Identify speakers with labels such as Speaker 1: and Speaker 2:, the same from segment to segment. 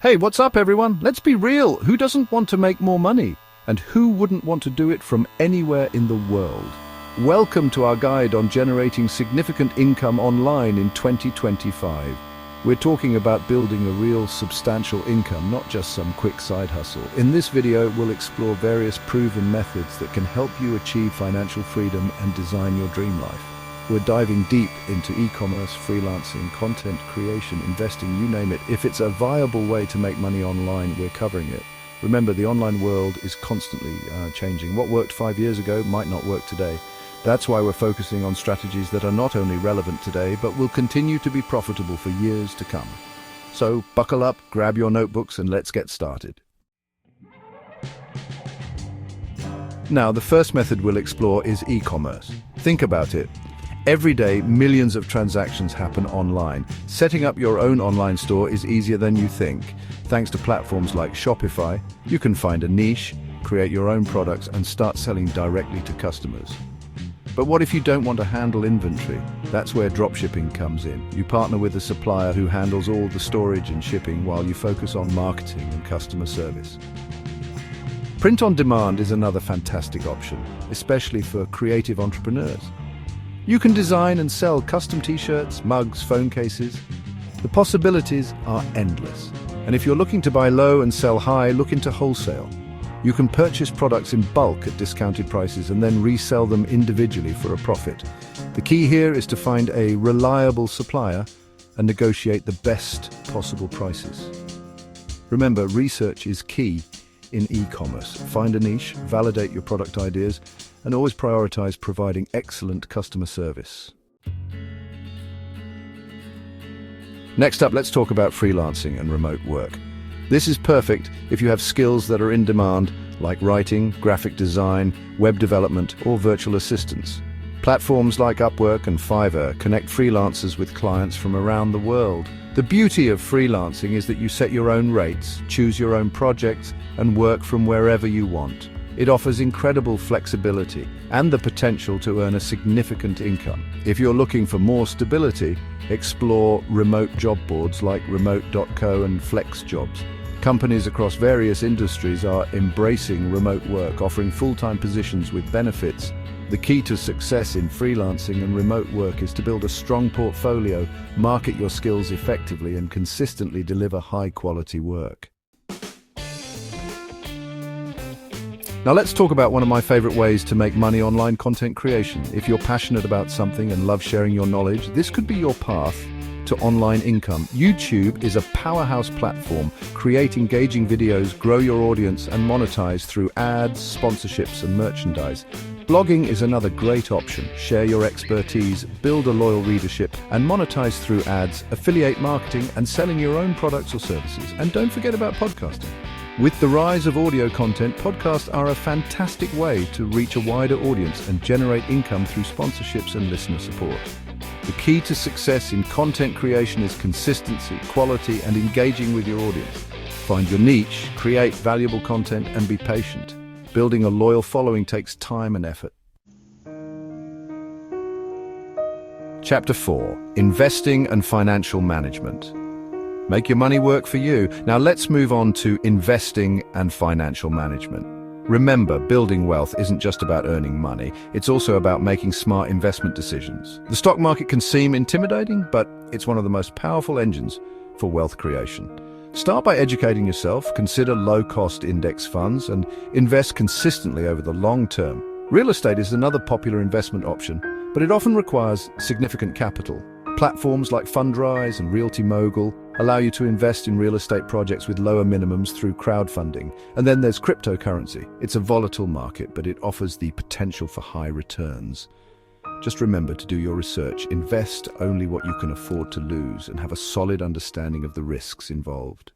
Speaker 1: Hey, what's up everyone? Let's be real. Who doesn't want to make more money? And who wouldn't want to do it from anywhere in the world? Welcome to our guide on generating significant income online in 2025. We're talking about building a real substantial income, not just some quick side hustle. In this video, we'll explore various proven methods that can help you achieve financial freedom and design your dream life. We're diving deep into e-commerce, freelancing, content creation, investing, you name it. If it's a viable way to make money online, we're covering it. Remember, the online world is constantly changing. What worked 5 years ago might not work today. That's why we're focusing on strategies that are not only relevant today, but will continue to be profitable for years to come. So buckle up, grab your notebooks, and let's get started. Now, the first method we'll explore is e-commerce. Think about it. Every day, millions of transactions happen online. Setting up your own online store is easier than you think. Thanks to platforms like Shopify, you can find a niche, create your own products, and start selling directly to customers. But what if you don't want to handle inventory? That's where dropshipping comes in. You partner with a supplier who handles all the storage and shipping while you focus on marketing and customer service. Print on demand is another fantastic option, especially for creative entrepreneurs. You can design and sell custom t-shirts, mugs, phone cases. The possibilities are endless. And if you're looking to buy low and sell high, look into wholesale. You can purchase products in bulk at discounted prices and then resell them individually for a profit. The key here is to find a reliable supplier and negotiate the best possible prices. Remember, research is key in e-commerce. Find a niche, validate your product ideas, and always prioritize providing excellent customer service. Next up, let's talk about freelancing and remote work. This is perfect if you have skills that are in demand, like writing, graphic design, web development, or virtual assistants. Platforms like Upwork and Fiverr connect freelancers with clients from around the world. The beauty of freelancing is that you set your own rates, choose your own projects, and work from wherever you want. It offers incredible flexibility and the potential to earn a significant income. If you're looking for more stability, explore remote job boards like remote.co and FlexJobs. Companies across various industries are embracing remote work, offering full-time positions with benefits. The key to success in freelancing and remote work is to build a strong portfolio, market your skills effectively, and consistently deliver high-quality work. Now let's talk about one of my favorite ways to make money online: content creation. If you're passionate about something and love sharing your knowledge, this could be your path to online income. YouTube is a powerhouse platform. Create engaging videos, grow your audience, and monetize through ads, sponsorships, and merchandise. Blogging is another great option. Share your expertise, build a loyal readership, and monetize through ads, affiliate marketing, and selling your own products or services. And don't forget about podcasting. With the rise of audio content, podcasts are a fantastic way to reach a wider audience and generate income through sponsorships and listener support. The key to success in content creation is consistency, quality, and engaging with your audience. Find your niche, create valuable content, and be patient. Building a loyal following takes time and effort. Chapter 4: Investing and Financial Management. Make your money work for you. Now let's move on to investing and financial management. Remember, building wealth isn't just about earning money. It's also about making smart investment decisions. The stock market can seem intimidating, but it's one of the most powerful engines for wealth creation. Start by educating yourself, consider low-cost index funds, and invest consistently over the long term. Real estate is another popular investment option, but it often requires significant capital. Platforms like Fundrise and Realty Mogul allow you to invest in real estate projects with lower minimums through crowdfunding. And then there's cryptocurrency. It's a volatile market, but it offers the potential for high returns. Just remember to do your research, invest only what you can afford to lose, and have a solid understanding of the risks involved.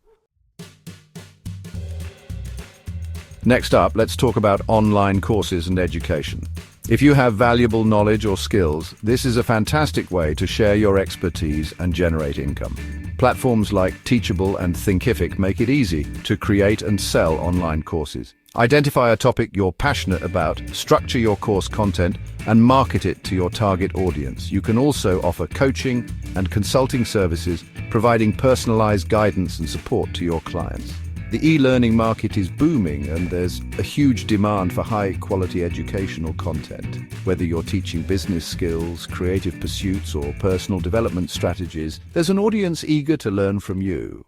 Speaker 1: Next up, let's talk about online courses and education. If you have valuable knowledge or skills, this is a fantastic way to share your expertise and generate income. Platforms like Teachable and Thinkific make it easy to create and sell online courses. Identify a topic you're passionate about, structure your course content, and market it to your target audience. You can also offer coaching and consulting services, providing personalized guidance and support to your clients. The e-learning market is booming, and there's a huge demand for high-quality educational content. Whether you're teaching business skills, creative pursuits, or personal development strategies, there's an audience eager to learn from you.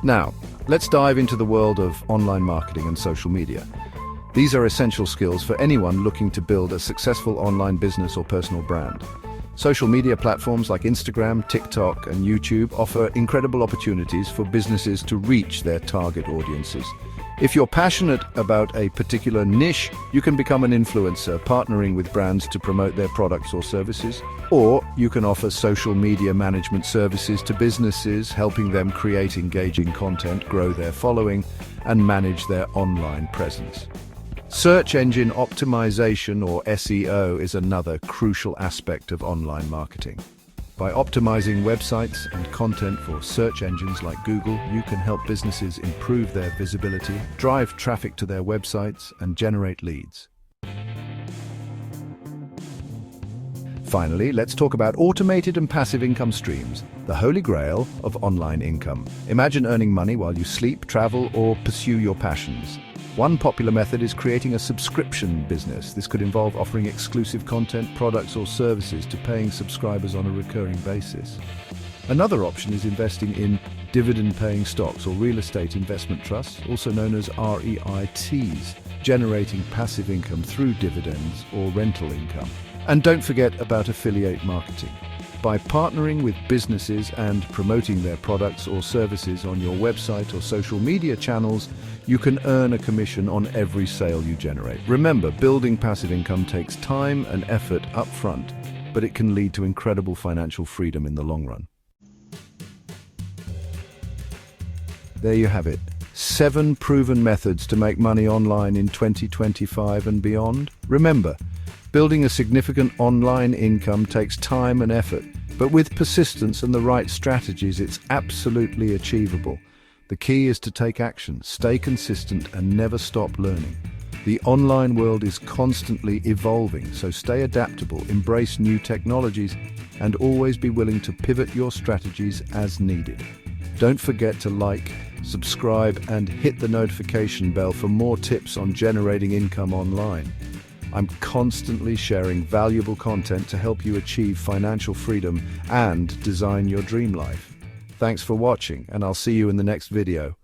Speaker 1: Now, let's dive into the world of online marketing and social media. These are essential skills for anyone looking to build a successful online business or personal brand. Social media platforms like Instagram, TikTok, and YouTube offer incredible opportunities for businesses to reach their target audiences. If you're passionate about a particular niche, you can become an influencer, partnering with brands to promote their products or services. Or you can offer social media management services to businesses, helping them create engaging content, grow their following, and manage their online presence. Search engine optimization, or SEO, is another crucial aspect of online marketing. By optimizing websites and content for search engines like Google, you can help businesses improve their visibility, drive traffic to their websites, and generate leads. Finally, let's talk about automated and passive income streams, the holy grail of online income. Imagine earning money while you sleep, travel, or pursue your passions. One popular method is creating a subscription business. This could involve offering exclusive content, products, or services to paying subscribers on a recurring basis. Another option is investing in dividend-paying stocks or real estate investment trusts, also known as REITs, generating passive income through dividends or rental income. And don't forget about affiliate marketing. By partnering with businesses and promoting their products or services on your website or social media channels, you can earn a commission on every sale you generate. Remember, building passive income takes time and effort up front, but it can lead to incredible financial freedom in the long run. There you have it. 7 proven methods to make money online in 2025 and beyond. Remember, building a significant online income takes time and effort, but with persistence and the right strategies, it's absolutely achievable. The key is to take action, stay consistent, and never stop learning. The online world is constantly evolving, so stay adaptable, embrace new technologies, and always be willing to pivot your strategies as needed. Don't forget to like, subscribe, and hit the notification bell for more tips on generating income online. I'm constantly sharing valuable content to help you achieve financial freedom and design your dream life. Thanks for watching, and I'll see you in the next video.